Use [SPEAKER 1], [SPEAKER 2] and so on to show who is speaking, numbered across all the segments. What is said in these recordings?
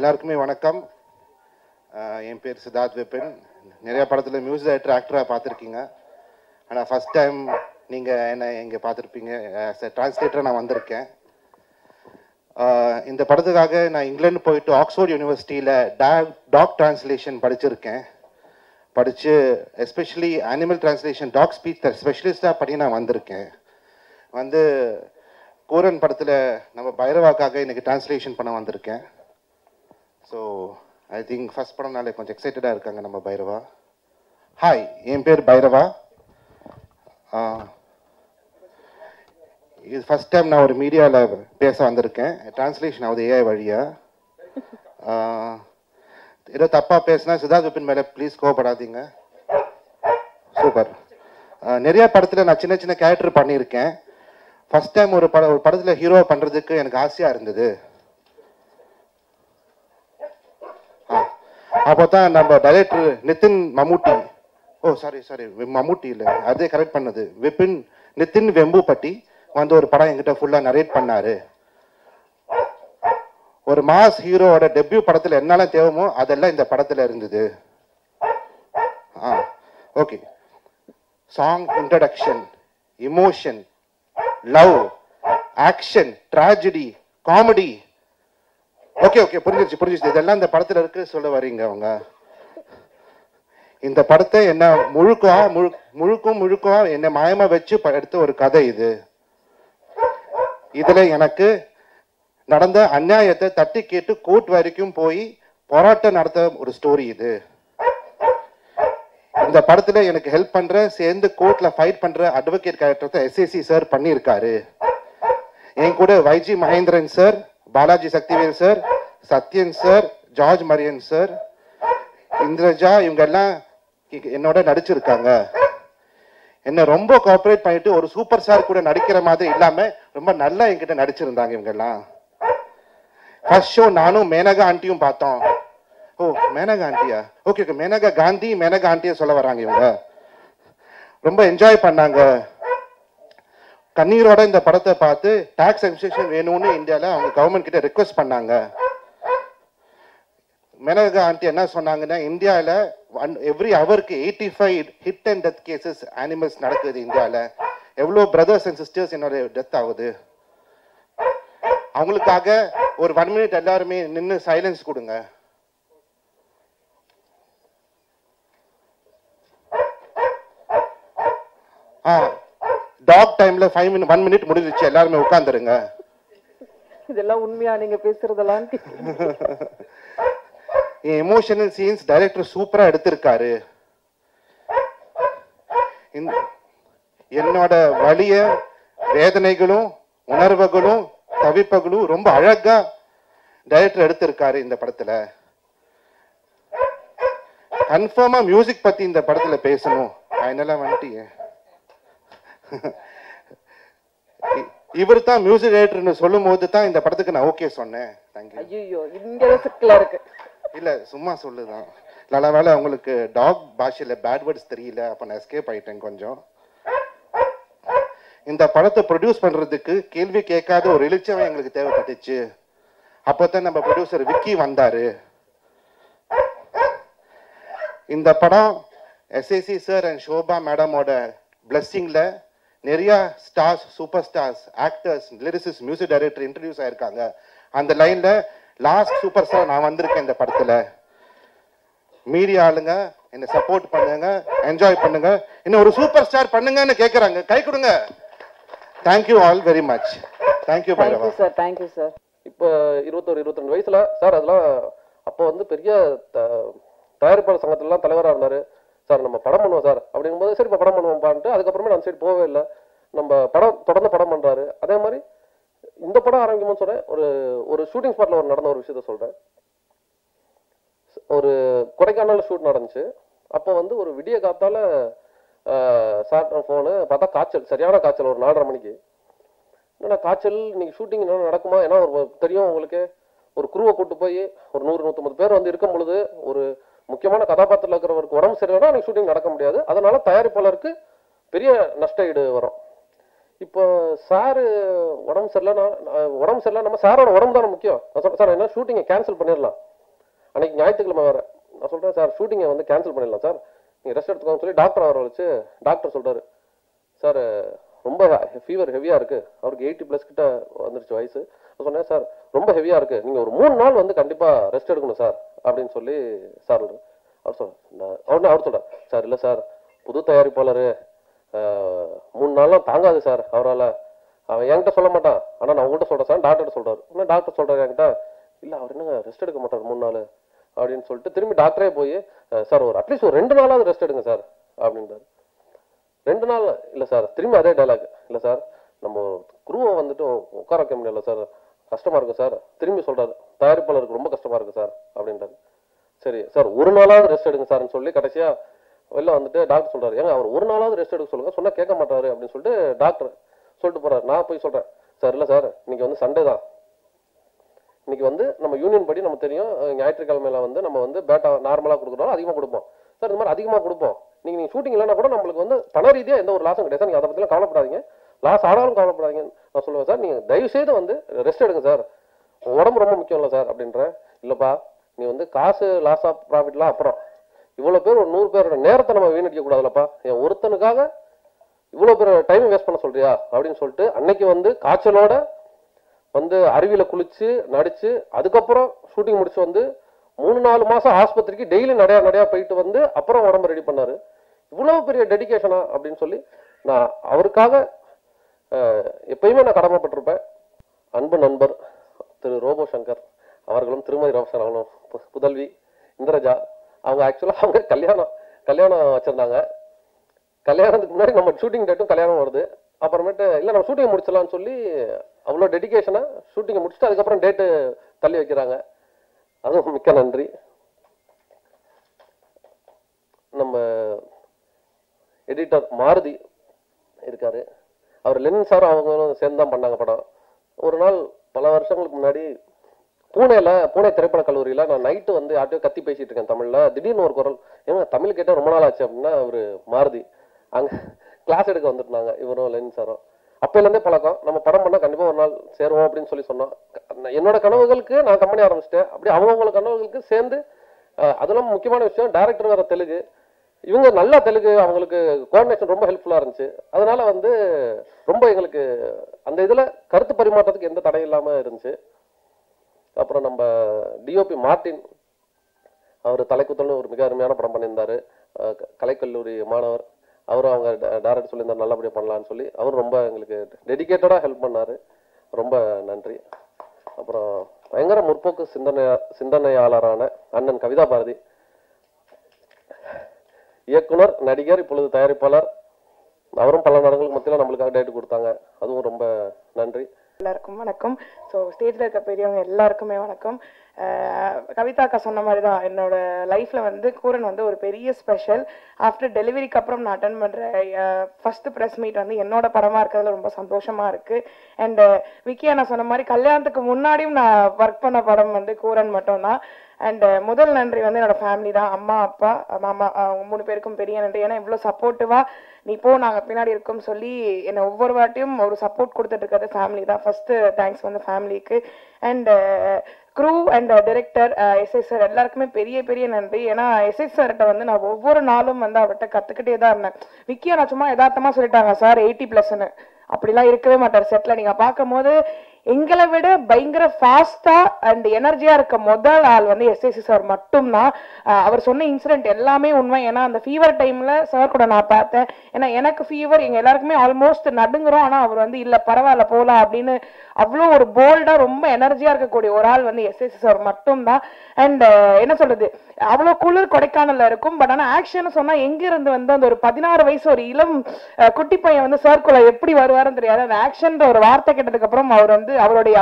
[SPEAKER 1] எல்லாருக்குமே வணக்கம். என் பேர் சித்தார்த் விபின். நிறைய படத்தில் மியூசிக் டைரக்டர் ஆக்டராக பார்த்துருக்கீங்க. ஆனால் ஃபஸ்ட் டைம் நீங்கள் என்னை இங்கே பார்த்துருப்பீங்க. ஆஸ் எ டிரான்ஸ்லேட்டராக நான் வந்திருக்கேன். இந்த படத்துக்காக நான் இங்கிலாந்து போயிட்டு ஆக்ஸ்ஃபோர்ட் யூனிவர்சிட்டியில் டாக் டிரான்ஸ்லேஷன் படித்து especially animal translation dog speech ஸ்பெஷலிஸ்டாக பண்ணி நான் வந்திருக்கேன். கோரன் படத்தில் நம்ம பைரவாக்காக இன்றைக்கி டிரான்ஸ்லேஷன் பண்ண வந்திருக்கேன். ஸோ ஐ திங்க் ஃபஸ்ட் படம்னாலே கொஞ்சம் எக்ஸைட்டடாக இருக்காங்க நம்ம பைரவா. ஹாய், என் பேர் பைரவா. இது ஃபஸ்ட் டைம் நான் ஒரு மீடியாவில் பேச வந்திருக்கேன். டிரான்ஸ்லேஷன் ஆகுது ஏஐ வழியாக. ஏதோ தப்பாக பேசினா சித்தார்த் விபின் மேலே ப்ளீஸ் கோவப்படாதீங்க. சூப்பர். நிறைய படத்தில் நான் சின்ன சின்ன கேரக்டர் பண்ணியிருக்கேன். ஃபஸ்ட் டைம் ஒரு படத்தில் ஹீரோ பண்ணுறதுக்கு எனக்கு ஆசையாக இருந்தது. அப்போ தான் நம்ம டைரக்டர் நிதின் மம்முட்டி, சாரி மம்முட்டி இல்லை, அதே கரெக்ட் பண்ணது, நிதின் வெம்புப்பட்டி வந்து ஒரு படம் என்கிட்ட ஃபுல்லாக நரேட் பண்ணார். ஒரு மாஸ் ஹீரோவோட டெபியூ படத்தில் என்னெல்லாம் தேவைமோ அதெல்லாம் இந்த படத்தில் இருந்தது. Okay. Song introduction, emotion, love, action, tragedy, comedy. Okay புரிஞ்சிச்சு. இதெல்லாம் இந்த படத்தில் இருக்கு சொல்ல வரீங்க அவங்க. இந்த படத்தை என்ன முழுக்க என்ன மாயமா வச்சு எடுத்த ஒரு கதை இது. இதுல எனக்கு நடந்த அநியாயத்தை தட்டி கேட்டு கோர்ட் வரைக்கும் போய் போராட்டம் நடத்த ஒரு ஸ்டோரி இது. இந்த படத்துல எனக்கு ஹெல்ப் பண்ற, சேர்ந்து கோர்ட்ல ஃபைட் பண்ற அட்வொகேட் கேரக்டர் எஸ்ஏசி சார் பண்ணியிருக்காரு. என் கூட YG Mahendran sir, Balaji Sakthivel sir, Sathyan sir, George Maryan sir, Indraja, இவங்க எல்லாம் என்னோட நடிச்சிருக்காங்க. என்ன ரொம்ப கோஆபரேட் பண்ணிட்டு ஒரு சூப்பர் ஸ்டார் கூட நடிக்கிற மாதிரி இல்லாம ரொம்ப நல்லா என்கிட்ட நடிச்சிருந்தாங்க இவங்க எல்லாம். ஃபர்ஸ்ட் ஷோ நானும் மேனகா ஆண்டியும் பார்த்தோம். மேனகா ஆண்டியா? ஓகே, மேனகா காந்தி, மேனகா ஆண்டியை சொல்ல வராங்க இவங்க. ரொம்ப என்ஜாய் பண்ணாங்க. கண்ணீரோட இந்த படத்தை பார்த்து டாக்ஸ் எக்ஸம்ஷன் வேணும்னு இந்தியாவில் அவங்க கவர்மெண்ட் கிட்ட ரெக்வஸ்ட் பண்ணாங்க. மேனகா ஆண்டி என்ன சொன்னாங்கன்னா, இந்தியாவில் எவ்ரி ஹவருக்கு 85 hit and death cases animals நடக்குது இந்தியாவில். எவ்வளோ பிரதர்ஸ் அண்ட் சிஸ்டர்ஸ் என்னோட டெத் ஆகுது. அவங்களுக்காக ஒரு 1 மினிட் எல்லாருமே நின்று சைலன்ஸ் கொடுங்க. டாக் டைம்ல 1 மினிட் முடிஞ்சிச்சு. எல்லாருமே உட்கார்ந்துருங்க.
[SPEAKER 2] இதெல்லாம் உண்மையா நீங்க பேசுறதெல்லாம்?
[SPEAKER 1] எமோஷனல் சீன்ஸ் டைரக்டர் சூப்பரா எடுத்திருக்காரு. என்னோட வலிய, வேதனைகளும், உணர்வுகளும், தவிப்புகளும் ரொம்ப அழகா டைரக்டர் எடுத்திருக்காரு இந்த படத்துல. கன்ஃபார்மா மியூசிக் பத்தி இந்த படத்துல பேசணும். ஃபைனலா வந்துட்டீங்க. இவர் தான் மியூசிக் டைரக்டர்னு சொல்லும் போது தான் இந்த படத்துக்கு நான் ஓகே சொன்னேன்.
[SPEAKER 2] ஐயோ, இங்க சிக்கலா இருக்கு.
[SPEAKER 1] இல்ல, சும்மா சொல்லுதான். நல்ல வேலை உங்களுக்கு டாக் பாஷையில பேட் வேர்ட்ஸ் தெரியல. அப்ப நான் எஸ்கேப் ஆயிட்டேன் கொஞ்சம். இந்த படத்தை ப்ரொடியூஸ் பண்றதுக்கு கேள்வி கேட்காத ஒரு எழுச்சவன் எங்களுக்கு தேவைப்பட்டுச்சு. அப்பதான் நம்ம ப்ரொடியூசர் விக்கி வந்தாரு. இந்த படம் எஸ்ஏசி சார் அண்ட் ஷோபா மேடமோட பிளெஸிங்ல நிறைய stars, super stars, actors, lyricist, music director introduce ஆயிருக்காங்க. அந்த லைன்ல லாஸ்ட் சூப்பர் ஸ்டார் நான் வந்திருக்கேன் இந்த படத்துல. மீடியா ஆளுங்க என்ன சப்போர்ட் பண்ணுங்க, என்ஜாய் பண்ணுங்க, இன்னும் ஒரு சூப்பர் ஸ்டார் பண்ணுங்கன்னு கேக்குறாங்க. கை கொடுங்க. Thank you all very much. Thank you Bhairava
[SPEAKER 2] sir. Thank you sir.
[SPEAKER 3] இப்போ 21-22 வயசுல சார் அதெல்லாம் அப்போ வந்து பெரிய தயாரிப்பாளர் சங்கத்துலலாம் தலைவராக இருந்தாரு. சார் நம்ம படம் பண்ணுவோம் சார் அப்படிங்கும்போது, சரி இப்போ படம் பண்ணுவோம்ப்பான்ட்டு அதுக்கப்புறமே அந்த சைடு போகவே இல்லை. நம்ம தொடர்ந்து படம் பண்றாரு. அதே மாதிரி இந்த படம் ஆரம்பிக்கும்போது சொல்றேன், ஒரு ஷூட்டிங் ஸ்பாட்ல நடந்த ஒரு விஷயத்த சொல்றேன். ஒரு கொடைக்கானல் ஷூட் நடந்துச்சு. அப்போ வந்து ஒரு விடிய காத்தால சார் ஃபோனு பார்த்தா காய்ச்சல், சரியான காய்ச்சல். ஒரு 4:30 மணிக்கு. என்னடா காய்ச்சல், இன்னைக்கு ஷூட்டிங் என்ன நடக்குமா? ஏன்னா தெரியும் உங்களுக்கு, ஒரு குருவை கூட்டு போய் ஒரு 100-150 பேர் வந்து இருக்கும் பொழுது ஒரு முக்கியமான கதாபாத்திரத்தில் இருக்கிறவருக்கு உடம்பு சரியில்லைன்னா அன்னைக்கு ஷூட்டிங் நடக்க முடியாது. அதனால தயாரிப்பாளருக்கு பெரிய நஷ்ட ஈடு வரும். இப்போ சாரு உடம்பு சரியில்லை, நம்ம சாரோட உடம்பு தானே முக்கியம். நான் சொல்றேன் சார், என்ன ஷூட்டிங்கை கேன்சல் பண்ணிடலாம், அன்னைக்கு ஞாயிற்றுக்கிழமை வேறு. நான் சொல்கிறேன் சார் ஷூட்டிங்கை வந்து கேன்சல் பண்ணிடலாம் சார், நீங்கள் ரெஸ்ட் எடுத்துக்கோன்னு சொல்லி டாக்டர் அவரை வச்சு டாக்டர் சொல்கிறாரு, சார் ரொம்ப ஃபீவர் ஹெவியாக இருக்குது, அவருக்கு 80+ கிட்ட வந்துருச்சு வயசு. சொன்னேன் சார் ரொம்ப ஹெவியாக இருக்குது, நீங்கள் ஒரு 3 நாள் வந்து கண்டிப்பாக ரெஸ்ட் எடுக்கணும் சார் அப்படின்னு சொல்லி சார் அவர் உடனே அவர் சொல்கிறார், சார் இல்லை சார் புது தயாரிப்பாளர் 3 நாள்லாம் தாங்காது சார் அவரால், அவன் என்கிட்ட சொல்ல மாட்டான், ஆனால் நான் உங்கள்கிட்ட சொல்கிறேன் சார் டாக்டர் சொல்கிறார். இன்னும் டாக்டர் சொல்கிறார் என்கிட்ட, இல்லை அவர் என்னங்க ரெஸ்ட் எடுக்க மாட்டார் 3 நாள் அப்படின்னு சொல்லிட்டு திரும்பி டாக்டரே போய் சார் ஒரு அட்லீஸ்ட் ஒரு 2 நாளாவது ரெஸ்ட் எடுங்க சார் அப்படின்றாரு. 2 நாள் இல்லை சார், திரும்பி அதே டைலாக், இல்லை சார் நம்ம குருவை வந்துட்டு உட்கார வைக்க முடியல சார், கஷ்டமாக இருக்கும் சார். திரும்பி சொல்கிறாரு, தயாரிப்பாளருக்கு ரொம்ப கஷ்டமாக இருக்குது சார் அப்படின்றாரு. சரி சார் ஒரு நாளாவது ரெஸ்ட் எடுங்க சார்ன்னு சொல்லி கடைசியாக வெளில வந்துட்டு டாக்டர் சொல்கிறார், ஏங்க அவர் ஒரு நாளாவது ரெஸ்ட் எடுக்க சொல்லுங்கள், சொன்னால் கேட்க மாட்டாரு அப்படின்னு சொல்லிட்டு டாக்டர் சொல்லிட்டு போகிறார். நான் போய் சொல்கிறேன், சார் இல்லை சார் இன்னைக்கு வந்து சண்டே தான், இன்னைக்கு வந்து நம்ம யூனியன் படி நம்ம தெரியும் ஞாயிற்றுக்கிழமையில வந்து நம்ம வந்து பேட்டா நார்மலாக கொடுக்குறோம், அதிகமாக கொடுப்போம் சார், இந்த மாதிரி அதிகமாக கொடுப்போம், நீங்கள் ஷூட்டிங் இல்லைன்னா கூட நம்மளுக்கு வந்து பண ரீதியாக எந்த ஒரு லாஸும் கிடையாது சார், நீங்கள் அதை பற்றிலாம் கவலைப்படாதீங்க, லாஸ் ஆனாலும் கவலைப்படாதீங்க நான் சொல்லுவேன் சார், நீங்கள் தயவுசெய்து வந்து ரெஸ்ட் எடுங்க சார், உடம்பு ரொம்ப முக்கியம் இல்லை சார் அப்படின்றேன். இல்லைப்பா நீ வந்து காசு லாஸ் ஆஃப் ப்ராஃபிட்லாம் அப்புறம், இவ்வளோ பேர் ஒரு 100 பேரோட நேரத்தை நம்ம வீணடிக்க கூடாதுல்லப்பா, என் ஒருத்தனுக்காக இவ்வளோ பேர் டைம் வேஸ்ட் பண்ண சொல்றியா அப்படின்னு சொல்லிட்டு அன்னைக்கு வந்து காய்ச்சலோட வந்து அருவியில் குளிச்சு நடிச்சு அதுக்கப்புறம் ஷூட்டிங் முடிச்சு வந்து 3-4 மாதம் ஆஸ்பத்திரிக்கு டெய்லி நடையா போயிட்டு வந்து அப்புறம் உடம்பு ரெடி பண்ணாரு. இவ்வளவு பெரிய டெடிகேஷனா அப்படின்னு சொல்லி நான் அவருக்காக எப்பயுமே நான் கடமைப்பட்டிருப்பேன். அன்பு நண்பர் திரு ரோபோ சங்கர் அவர்களும் திருமதி ரோஷன் அவர்களும் புதல்வி இந்திரஜா, அவங்க ஆக்சுவலாக அவங்க கல்யாணம் வச்சிருந்தாங்க. கல்யாணத்துக்கு முன்னாடி நம்ம ஷூட்டிங் டேட்டும் கல்யாணம் வருது, அப்புறமேட்டு இல்லை நம்ம ஷூட்டிங் முடிச்சிடலாம்னு சொல்லி அவ்வளோ டெடிகேஷனாக ஷூட்டிங்கை முடிச்சுட்டு அதுக்கப்புறம் டேட்டு தள்ளி வைக்கிறாங்க. அதுவும் மிக்க நன்றி. நம்ம எடிட்டர் மாருதி இருக்காரு, அவர் லெனின் சார் அவங்களும் சேர்ந்து தான் பண்ணாங்க படம். ஒரு நாள் பல வருஷங்களுக்கு முன்னாடி பூனே திரைப்பட கல்லூரியில் நான் நைட்டு வந்து யார்ட்டையோ கத்தி பேசிட்டு இருக்கேன் தமிழில், திடீர்னு ஒரு குரல், ஏங்க தமிழ் கேட்டால் ரொம்ப நாள் ஆச்சு அப்படின்னா அவர் மாருதி அங்கே கிளாஸ் எடுக்க வந்துருந்தாங்க, இவரும் லெனின் சாரும். அப்போலேருந்தே பழக்கம், நம்ம படம் பண்ணால் கண்டிப்பாக ஒரு நாள் சேருவோம் அப்படின்னு சொன்னோம். என்னோட கனவுகளுக்கு நான் கம்பெனி ஆரம்பிச்சிட்டேன், அப்படி அவங்கவுங்கள கனவுகளுக்கு சேர்ந்து. அதெல்லாம் முக்கியமான விஷயம், டைரக்டர் வேறு தெலுங்கு, இவங்க நல்லா தெலுங்கு, அவங்களுக்கு கோஆர்டினேஷன் ரொம்ப ஹெல்ப்ஃபுல்லாக இருந்துச்சு. அதனால வந்து ரொம்ப எங்களுக்கு அந்த இதில் கருத்து பரிமாற்றத்துக்கு எந்த தடையும் இல்லாமல் இருந்துச்சு. அப்புறம் நம்ம டிஓபி மார்ட்டின், அவர் தலைக்குத்தல்னு ஒரு மிக அருமையான படம் பண்ணியிருந்தாரு, கலைக்கல்லூரி மாணவர், அவரும் அவங்க டைரக்டர் சொல்லியிருந்தார் நல்லபடியாக பண்ணலான்னு சொல்லி, அவர் ரொம்ப எங்களுக்கு டெடிகேட்டடாக ஹெல்ப் பண்ணார், ரொம்ப நன்றி. அப்புறம் பயங்கர முற்போக்கு சிந்தனையாளரான அண்ணன் கவிதா பாரதி, இயக்குனர், நடிகர், இப்பொழுது தயாரிப்பாளர், அவரும் பல நாடுகளுக்கு மத்தியில் நம்மளுக்காக டேட்டு கொடுத்தாங்க, அதுவும் ரொம்ப நன்றி.
[SPEAKER 4] எல்லாருக்கும் வணக்கம். ஸோ ஸ்டேஜில் இருக்க பெரியவங்க எல்லாருக்குமே வணக்கம். கவிதா அக்கா சொன்ன மாதிரி தான் என்னோட லைஃப்பில் வந்து கூரன் வந்து ஒரு பெரிய ஸ்பெஷல். ஆஃப்டர் டெலிவரிக்கு அப்புறம் நான் அட்டன் பண்ணுற ஃபஸ்ட்டு ப்ரெஸ் மீட் வந்து என்னோட படமாக இருக்கிறதுல ரொம்ப சந்தோஷமாக இருக்குது. அண்டு விக்கியா நான் சொன்ன மாதிரி கல்யாணத்துக்கு முன்னாடியும் நான் ஒர்க் பண்ண படம் வந்து கூரன் மட்டும்தான். அண்ட் முதல் நன்றி வந்து என்னோட ஃபேமிலி தான், அம்மா அப்பா மாமா, அவங்க 3 பேருக்கும் பெரிய நன்றி. ஏன்னா இவ்வளோ சப்போர்ட்டிவாக நீ போ நாங்கள் பின்னாடி இருக்கோம்னு சொல்லி என்னை ஒவ்வொரு வாட்டியும் ஒரு சப்போர்ட் கொடுத்துட்டு இருக்கிறது ஃபேமிலி தான். ஃபர்ஸ்ட்டு தேங்க்ஸ் வந்து ஃபேமிலிக்கு. And crew and director SS sir எல்லாருக்குமே பெரிய பெரிய நன்றி. ஏன்னா எஸ்எஸ் சார்கிட்ட வந்து நான் ஒவ்வொரு நாளும் வந்து அவர்கிட்ட கற்றுக்கிட்டே தான் இருந்தேன். விக்கியா நான் சும்மா யதார்த்தமாக சொல்லிட்டாங்க சார் 80+ன்னு, அப்படிலாம் இருக்கவே மாட்டார் செட்டில். நீங்கள் பார்க்கும்போது எங்களை விட பயங்கர ஃபாஸ்டா அண்ட் எனர்ஜியா இருக்க முதல் ஆள் வந்து எஸ்எஸ்சி சார் மட்டும்தான். அவர் சொன்ன இன்சிடென்ட் எல்லாமே உண்மை. ஏன்னா அந்த ஃபீவர் டைம்ல சார் கூட நான் பார்த்தேன். ஏன்னா எனக்கு ஃபீவர், எங்க எல்லாருக்குமே ஆல்மோஸ்ட் நடுங்குறோம். ஆனா அவர் வந்து இல்ல பரவாயில்ல போலாம் அப்படின்னு அவ்வளோ ஒரு போல்டா ரொம்ப எனர்ஜியா இருக்கக்கூடிய ஒரு ஆள் வந்து எஸ்எஸ்சி சார் மட்டும்தான். அண்ட் என்ன சொல்றது, அவ்வளோ குளிர் கொடைக்கானல்ல இருக்கும். பட் ஆனா ஆக்ஷன் சொன்னா எங்க இருந்து வந்து அந்த ஒரு 16 வயசு ஒரு இளம் குட்டி பையன் வந்து சார்க்குள்ள எப்படி வருவாருன்னு தெரியாது. அந்த ஆக்ஷன் ஒரு வார்த்தை கேட்டதுக்கு அப்புறம் அவர் வந்து அவருடைய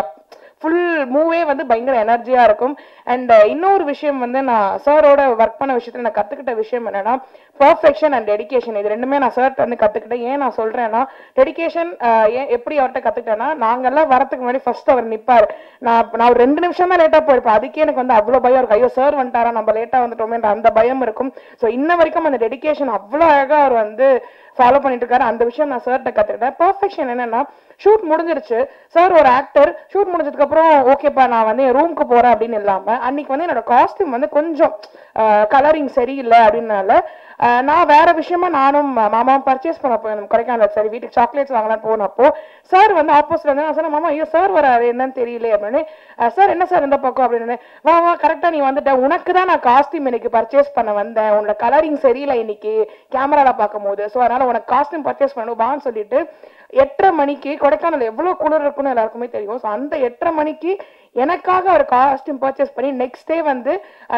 [SPEAKER 4] ஃபுல் மூவே வந்து பயங்கர எனர்ஜியா இருக்கும். அண்ட் இன்னொரு விஷயம் வந்து நான் சாரோட ஒர்க் பண்ண விஷயத்துல நான் கத்துக்கிட்ட விஷயம் என்னன்னா பர்ஃபெக்ஷன் அண்ட் டெடிகேஷன். இது ரெண்டுமே நான் சார்ட்ட வந்து கத்துக்கிட்டேன். ஏன் நான் சொல்றேன்னா டெடிகேஷன் எப்படி அவர்கிட்ட கத்துக்கிட்டேன்னா, நாங்கெல்லாம் வரதுக்கு முன்னாடி ஃபர்ஸ்ட் அவர் நிப்பாரு. நான் ஒரு 2 நிமிஷம் தான் லேட்டா போயிருப்பேன். அதுக்கே எனக்கு வந்து அவ்வளவு பயம் இருக்கும். ஐயோ சார் வந்துட்டாரா, நம்ம லேட்டா வந்துட்டோமேன்ற அந்த பயம் இருக்கும். ஸோ இன்ன வரைக்கும் அந்த டெடிகேஷன் அவ்வளோ அழகா அவர் வந்து ஃபாலோ பண்ணிட்டு இருக்காரு. அந்த விஷயம் நான் சார்ட்ட கத்துக்கிட்டேன். பர்ஃபெக்ஷன் என்னன்னா ஷூட் முடிஞ்சிருச்சு சார் ஒரு ஆக்டர் ஷூட் முடிஞ்சதுக்கு அப்புறம் ஓகேப்பா நான் வந்து என் ரூமுக்கு போறேன் அப்படின்னு இல்லாம அன்னைக்கு வந்து என்னோட காஸ்டியூம் வந்து கொஞ்சம் கலரிங் சரியில்லை அப்படின்னால நான் வேற விஷயமா நானும் மாமாவும் பர்ச்சேஸ் பண்ண போய் கொடைக்கானல் சரி வீட்டுக்கு சாக்லேட்ஸ் வாங்கலாம் போனப்போ சார் வந்து ஆப்போசிட்ல வந்து நான் சொன்னேன் மாமா ஐயோ சார் வராரு என்னன்னு தெரியல அப்படின்னு சார் என்ன சார் இந்த பக்கம் அப்படின்னு வா வா கரெக்டா நீ வந்துட்ட உனக்கு தான் நான் காஸ்டியூம் இன்னைக்கு பர்ச்சேஸ் பண்ண வந்தேன் உன்னோட கலரிங் சரியில்லை இன்னைக்கு கேமரால பார்க்கும் போது ஸோ அதனால உனக்கு காஸ்டியூம் பர்ச்சேஸ் பண்ணணும் வான்னு சொல்லிட்டு 8:30 மணிக்கு கொடைக்கானல் எவ்வளவு குளிர் இருக்குன்னு எல்லாருக்குமே தெரியும் ஸோ அந்த 8:30 மணிக்கு எனக்காக ஒரு காஸ்டியூம் பர்ச்சேஸ் பண்ணி நெக்ஸ்ட் டே வந்து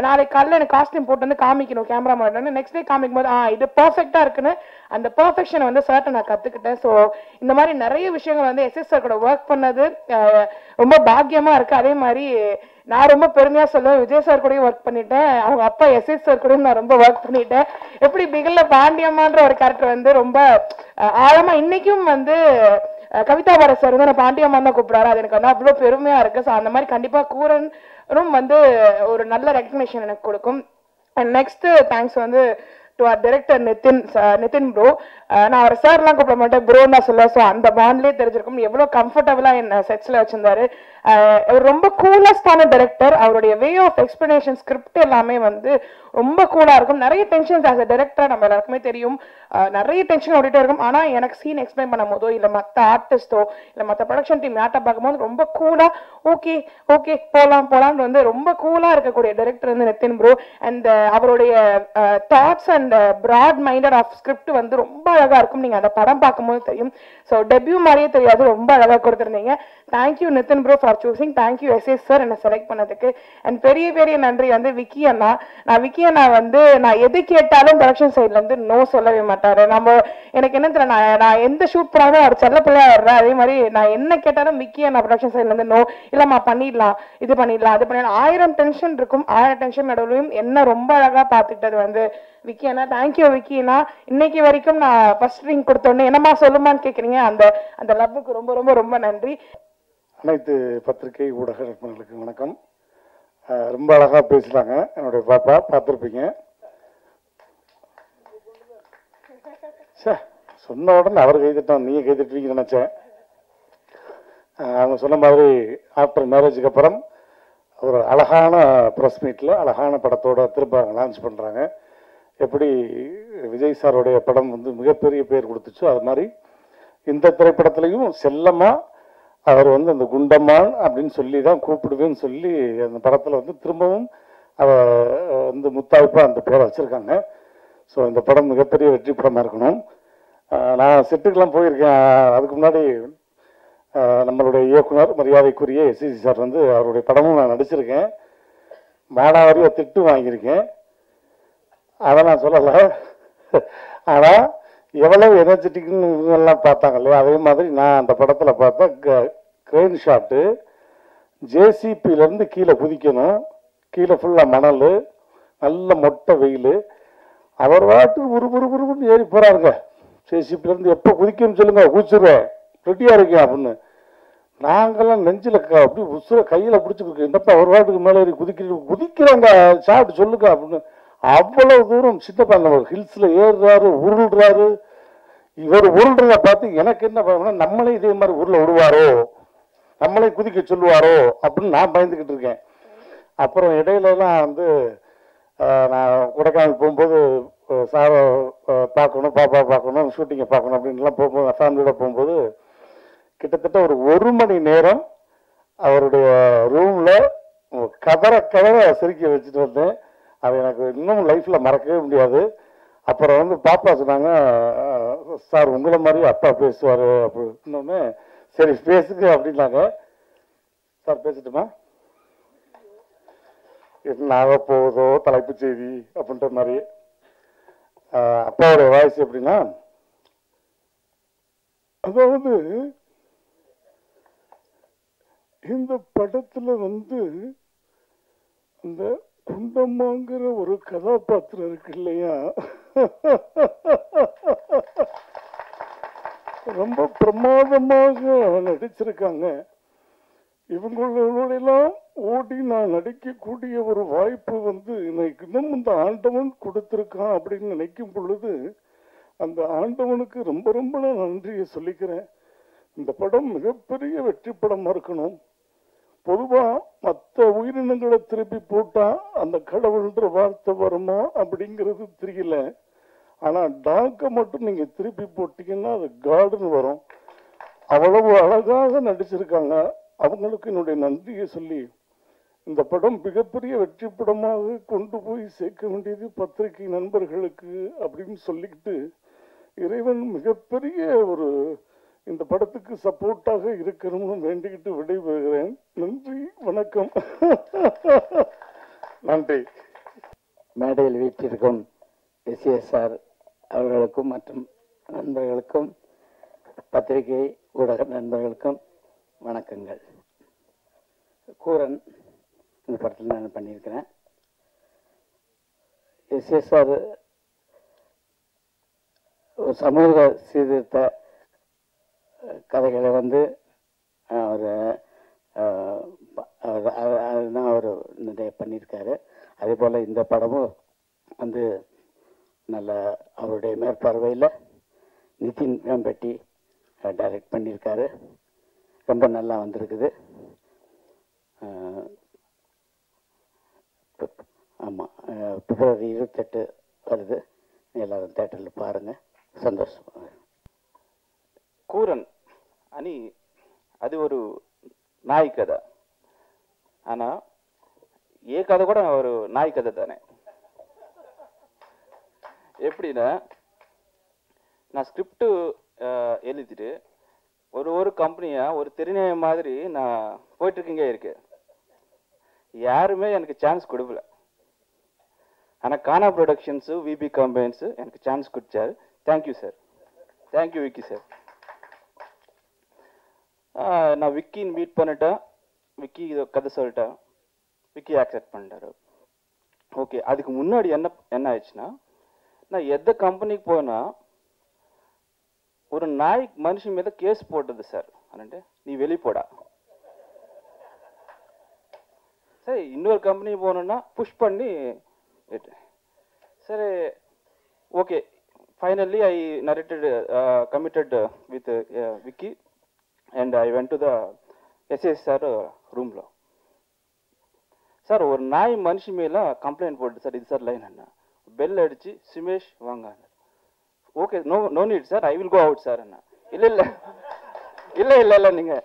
[SPEAKER 4] நாளைக்கு காலையில் எனக்கு காஸ்டியூம் போட்டு வந்து காமிக்கணும் கேமரா மாட்டேன்னு நெக்ஸ்ட் டே காமிக்கும் போது இது பர்ஃபெக்டா இருக்குன்னு அந்த பர்ஃபெக்ஷனை வந்து சார்ட்ட நான் கத்துக்கிட்டேன் ஸோ இந்த மாதிரி நிறைய விஷயங்கள் வந்து எஸ்எஸ் சார் கூட ஒர்க் பண்ணது ரொம்ப பாக்கியமா இருக்கு அதே மாதிரி நான் ரொம்ப பெருமையா சொல்லுவேன் விஜய் சார் கூடயும் ஒர்க் பண்ணிட்டேன் அவங்க அப்பா எஸ்எஸ் சார் கூடயும் நான் ரொம்ப ஒர்க் பண்ணிட்டேன் எப்படி பிகில்ல பாண்டியம்மான்ற ஒரு கேரக்டர் வந்து ரொம்ப ஆழமா இன்னைக்கும் வந்து கவிதா பாரத் சார் வந்து நான் பாண்டியம்மா தான் கூப்பிடாரு அது எனக்கு வந்து அவ்வளவு பெருமையா இருக்கு ஸோ அந்த மாதிரி கண்டிப்பா கூரனும் வந்து ஒரு நல்ல ரெகக்னேஷன் எனக்கு கொடுக்கும் அண்ட் நெக்ஸ்ட் தேங்க்ஸ் வந்து to our director Nithin bro நான் அவர் சார்லாம் கூப்பிட மாட்டேன் ப்ரோன்னு தான் சொல்லுவேன் ஸோ அந்த பாண்ட்லேயே தெரிஞ்சிருக்கும் எவ்வளோ கம்ஃபர்டபுளாக என்ன செட்ஸில் வச்சிருந்தாரு அவர் ரொம்ப கூலஸ்டான டைரக்டர் அவருடைய வே ஆஃப் எக்ஸ்பிளனேஷன் ஸ்கிரிப்ட் எல்லாமே வந்து ரொம்ப கூலாக இருக்கும் நிறைய டென்ஷன்ஸ் ஆஸ் அ டைரக்டர் நம்ம எல்லாருக்குமே தெரியும் நிறைய டென்ஷன் ஓடிட்டே இருக்கும் ஆனால் எனக்கு சீன் எக்ஸ்பிளைன் பண்ணும் போதோ இல்லை மற்ற ஆர்டிஸ்டோ இல்லை மற்ற ப்ரொடக்ஷன் டீம் யார்ட்ட பார்க்கும்போது ரொம்ப கூலாக ஓகே ஓகே போகலான்னு வந்து ரொம்ப கூலாக இருக்கக்கூடிய டைரக்டர் வந்து நிதின் ப்ரோ அண்ட் அவருடைய thoughts and broad minded of script வந்து ரொம்ப அழகா இருக்கும் நீங்க அந்த படம் பார்க்கும்போது தெரியும் ஸோ டெபியூ மாதிரியே தெரியாது ரொம்ப அழகா கொடுத்துருந்தீங்க thank you Nitin bro for choosing thank you SS sir என்னை செலக்ட் பண்ணதுக்கு அண்ட் பெரிய பெரிய நன்றி வந்து விக்கி அண்ணா விக்கி அண்ணா வந்து நான் எது கேட்டாலும் ப்ரொடக்ஷன் சைட்ல இருந்து நோ சொல்லவே மாட்டாரு நம்ம எனக்கு என்ன தெரியல நான் எந்த ஷூட் பண்ணாலும் அவர் செல்ல பிள்ளையா வர்றேன் அதே மாதிரி நான் என்ன கேட்டாலும் விக்கி அண்ணா ப்ரொடக்ஷன் சைட்ல இருந்து நோ இல்லம்மா பண்ணிடலாம் இது பண்ணிடலாம் அது பண்ணிடலாம் 1000 டென்ஷன் இருக்கும் 1000 டென்ஷன் நடுவுலையும் என்ன ரொம்ப அழகா பார்த்துக்கிட்டது வந்து விக்கி அண்ணா தேங்க்யூ விக்கி அண்ணா இன்னைக்கு வரைக்கும் நான் ஃபர்ஸ்ட் ரிங் கொடுத்தோன்னே என்னம்மா சொல்லுமான்னு கேட்குறீங்க அந்த லவ்வுக்கு ரொம்ப ரொம்ப ரொம்ப நன்றி
[SPEAKER 5] அனைத்து பத்திரிகை ஊடக நண்பர்களுக்கு வணக்கம் ரொம்ப அழகா பேசுறாங்க என்னுடைய பாப்பா பார்த்துருப்பீங்க சொன்ன உடனே அவர் கைதிட்டோம் நீங்க கைதிட்டுவீங்கன்னு நினைச்சேன் அவங்க சொன்ன மாதிரி ஆஃப்டர் மேரேஜுக்கு அப்புறம் ஒரு அழகான ப்ரெஸ் மீட்டில் அழகான படத்தோட திரும்ப லான்ச் பண்ணுறாங்க எப்படி விஜய் சாருடைய படம் வந்து மிகப்பெரிய பேர் கொடுத்துச்சோ அது மாதிரி இந்த திரைப்படத்துலையும் செல்லமாக அவர் வந்து அந்த குண்டம்மான் அப்படின்னு சொல்லி தான் கூப்பிடுவேன்னு சொல்லி அந்த படத்தில் வந்து திரும்பவும் அவர் வந்து முத்தாய்ப்பாக அந்த பேரை வச்சுருக்காங்க ஸோ இந்த படம் மிகப்பெரிய வெற்றி படமாக இருக்கணும் நான் செட்டுக்கெலாம் போயிருக்கேன் அதுக்கு முன்னாடி நம்மளுடைய இயக்குனர் மரியாதைக்குரிய எஸ்சிசி சார் வந்து அவருடைய படமும் நான் நடிச்சிருக்கேன் மானாவாரியாக திட்டு வாங்கியிருக்கேன் அதை நான் சொல்லலை ஆனால் எவ்வளவு எனர்ஜெட்டிக்னு இவங்கெல்லாம் பார்த்தாங்க இல்லையா அதே மாதிரி நான் அந்த படத்தில் பார்த்தா கிரெயின் ஷாட்டு ஜேசிபியிலேருந்து கீழே குதிக்கணும் கீழே ஃபுல்லாக மணல் நல்ல மொட்டை வெயில் அவர் வாட்டு உருன்னு ஏறி போகிறாருங்க ஜேசிபியிலேருந்து எப்போ குதிக்கணும்னு சொல்லுங்க குதிச்சிருவேன் ரெடியாக இருக்கேன் அப்படின்னு நாங்கள்லாம் நெஞ்சில் அப்படி உசுர கையில் பிடிச்சிருக்கு என்னப்பா ஒரு வாட்டுக்கு மேலே ஏறி குதிக்கிறாங்க ஷாட்டு சொல்லுங்க அப்படின்னு அவ்வளவு தூரம் சித்தப்பா நம்ம ஹில்ஸ்ல ஏறுறாரு உருள்றாரு இவர் உருள்றத பார்த்து எனக்கு என்ன பண்ண நம்மளே இதே மாதிரி உருள விடுவாரோ நம்மளே குதிக்க சொல்லுவாரோ அப்படின்னு நான் பயந்துக்கிட்டு இருக்கேன் அப்புறம் இடையிலலாம் வந்து நான் கொடைக்கானல் போகும்போது சாரை பார்க்கணும் பாப்பா பார்க்கணும் ஷூட்டிங்கை பார்க்கணும் அப்படின்லாம் போகும்போது ஃபேமிலியோட போகும்போது கிட்டத்தட்ட ஒரு 1 மணி நேரம் அவருடைய ரூம்ல கதற சிரிக்க வச்சுட்டு வந்தேன் அது எனக்கு இன்னும் லைஃப்ல மறக்கவே முடியாது அப்புறம் வந்து பாப்பா சொன்னாங்க சார் உங்களை மாதிரி அப்பா பேசுவார் அப்படின்னோடனே சரி பேசுங்க அப்படின்னாங்க சார் பேசட்டுமா என்னாக போகுதோ தலைப்பு செய்தி அப்படின்ற மாதிரி அப்பாவுடைய வாய்ஸ் எப்படின்னா அதாவது இந்த படத்துல வந்து அந்த குண்டம்மாங்கிற ஒரு கதாபாத்திரம் இருக்கு இல்லையா ரொம்ப பிரமாதமாக நடிச்சிருக்காங்க இவங்களோடெல்லாம் ஓடி நான் நடிக்கக்கூடிய ஒரு வாய்ப்பு வந்து எனக்கு இன்னும் இந்த ஆண்டவன் கொடுத்திருக்கான் அப்படின்னு நினைக்கும் பொழுது அந்த ஆண்டவனுக்கு ரொம்ப ரொம்ப நான் நன்றியை சொல்லிக்கிறேன் இந்த படம் மிகப்பெரிய வெற்றி படமா இருக்கணும். பொதுவா மற்ற உயிரினங்களை திருப்பி போட்டா அந்த கடவுள்ன்ற வார்த்தை வருமா அப்படிங்கிறது தெரியல. ஆனா டாக்கை மட்டும் நீங்க திருப்பி போட்டீங்கன்னா அது கார்டன் வரும். அவ்வளவு அழகாக நடிச்சிருக்காங்க. அவங்களுக்கு என்னுடைய நன்றியை சொல்லி, இந்த படம் மிகப்பெரிய வெற்றி படமாக கொண்டு போய் சேர்க்க வேண்டியது பத்திரிகை நண்பர்களுக்கு அப்படின்னு சொல்லிக்கிட்டு, இறைவன் மிகப்பெரிய ஒரு இந்த படத்துக்கு சப்போர்ட்டாக இருக்கணும்னு வேண்டிக்கிட்டு விடைபெறுகிறேன். நன்றி, வணக்கம். நன்றி.
[SPEAKER 6] மேடையில் வீட்டிற்கும் எஸ்ஏஎஸ்ஆர் அவர்களுக்கும் மற்றும் நண்பர்களுக்கும் பத்திரிகை ஊடக நண்பர்களுக்கும் வணக்கங்கள். கூரன் இந்த படத்தில் நான் பண்ணியிருக்கிறேன். எஸ்ஏஎஸ்ஆர் ஒரு சமூக சீர்திருத்த கதைகளை வந்து அவர் நிறைய பண்ணியிருக்காரு. அதே போல் இந்த படமும் வந்து நல்ல அவருடைய மேற்பார்வையில் நிதின் வேம்பட்டி டைரக்ட் பண்ணியிருக்காரு. ரொம்ப நல்லா வந்திருக்குது. ஆமாம், பிப்ரவரி 28 வருது. எல்லாரும் தேட்டரில் பாருங்கள். సంతోషం.
[SPEAKER 7] కూరన్ అని అది ஒரு நாய் கதை. ஆனால் ఏ కథ కూడా ஒரு நாய் கதை தானே. எப்படின்னா, நான் ஸ்கிரிப்டு எழுதிட்டு ஒரு கம்பெனியாக ஒரு தெரிஞ்ச மாதிரி நான் போயிட்டுருக்கீங்க இருக்கு. யாருமே எனக்கு சான்ஸ் கொடுக்கல. ஆனால் கானா ப்ரொடக்ஷன்ஸு விபி கம்பெனிஸு எனக்கு சான்ஸ் கொடுத்தாரு. Thank you sir. Thank you Vicky sir. நான் விக்கின்னு மீட் பண்ணிட்டேன். விக்கி இதை கதை சொல்லிட்டேன். விக்கி ஆக்செப்ட் பண்ணிட்டாரு. ஓகே, அதுக்கு முன்னாடி என்ன ஆயிடுச்சுன்னா, நான் எந்த கம்பெனிக்கு போனால் ஒரு நாய் மனுஷன் மீத கேஸ் போட்டது சார். அண்ணன்ட்டு நீ வெளியே போடா. சரி, இன்னொரு கம்பெனி போனோன்னா புஷ் பண்ணி சரி okay. Finally, I committed with Vicky, and I went to the SSR room. Sir, ஒரு நாய் மனுஷி மேல கம்ப்ளைண்ட் போட்டு சார், இது சார் லைன் அண்ணா. பெல் அடிச்சு சுமேஷ் வாங்க. Okay, no need sir, I will go out sir அண்ணா. இல்லை நீங்க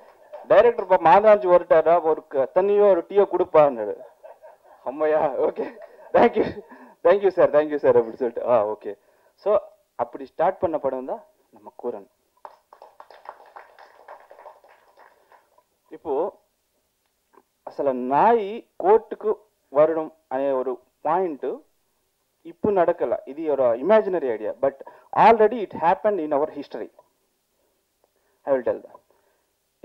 [SPEAKER 7] டைரக்டர் மாதாஞ்சி வரட்டாரா, ஒரு தண்ணியோ ஒரு டீயோ கொடுப்பாரு. அம்மையா, ஓகே, தேங்க்யூ சார் அப்படி சொல்லிட்டு ஓகே. ஸோ அப்படி ஸ்டார்ட் பண்ண படம் தான் நம்ம கூரன். இப்போ అసలు నాయి కోర్టుకు వరడం అనే ఒక పాయింట్ ఇప్పుడు నడకల. ఇది ఒక imaginary idea, but already it happened in our history. I will tell that.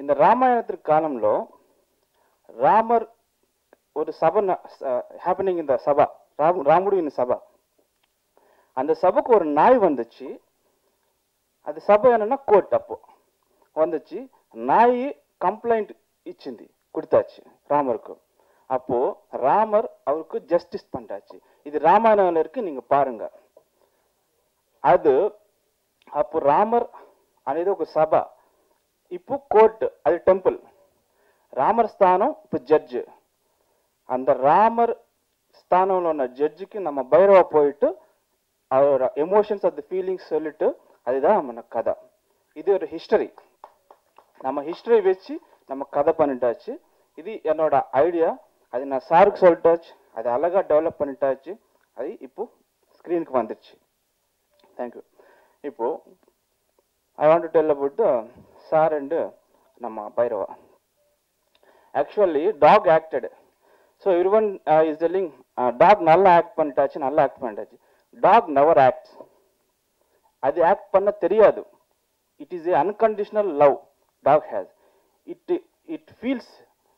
[SPEAKER 7] இந்த ராமாயணத்திற்கு காலம்లో ராமர் ஒரு சபை ஹேப்பனிங் இந்த சபா, ராமுடு இந்த சபா. அந்த சபைக்கு ஒரு நாய் வந்துச்சு. அது சபை என்னன்னா கோர்ட். அப்போ வந்துச்சு, நாய் கம்ப்ளைண்ட் இచ్చింది, கொடுத்தாச்சு ராமருக்கு. அப்போ ராமர் அவருக்கு ஜஸ்டிஸ் பண்ணாச்சு. இது ராமாயணம் இருக்கு, நீங்க பாருங்க. அது அப்போ ராமர் అనేది ఒక సభ, இப்போ కోర్ట్, అది టెంపుల్. రామర్ స్థానం இப்போ జడ్జ్. அந்த ராமர் ஸ்தானம்ல ఉన్న ஜட்ஜுக்கு நம்ம பைரவா போயிட்டு அவரோட எமோஷன்ஸ் அந்த ஃபீலிங்ஸ் சொல்லிட்டு, அதுதான் நம்ம கதை. இது ஒரு ஹிஸ்டரி. நம்ம ஹிஸ்டரி வச்சு நம்ம கதை பண்ணிட்டாச்சு. இது என்னோட ஐடியா. அது நான் சாருக்கு சொல்லிட்டாச்சு. அது அழகா டெவலப் பண்ணிட்டாச்சு. அது இப்போ ஸ்க்ரீனுக்கு வந்துடுச்சு. தேங்க்யூ. இப்போ I want to tell about the sir and நம்ம Bhairava. Actually dog acted. So everyone is telling dog நல்லா ஆக்ட் பண்ணிட்டாச்சு. Dog never acts. அது ஆக்ட் பண்ண தெரியாது. It is a unconditional love dog has. It feels.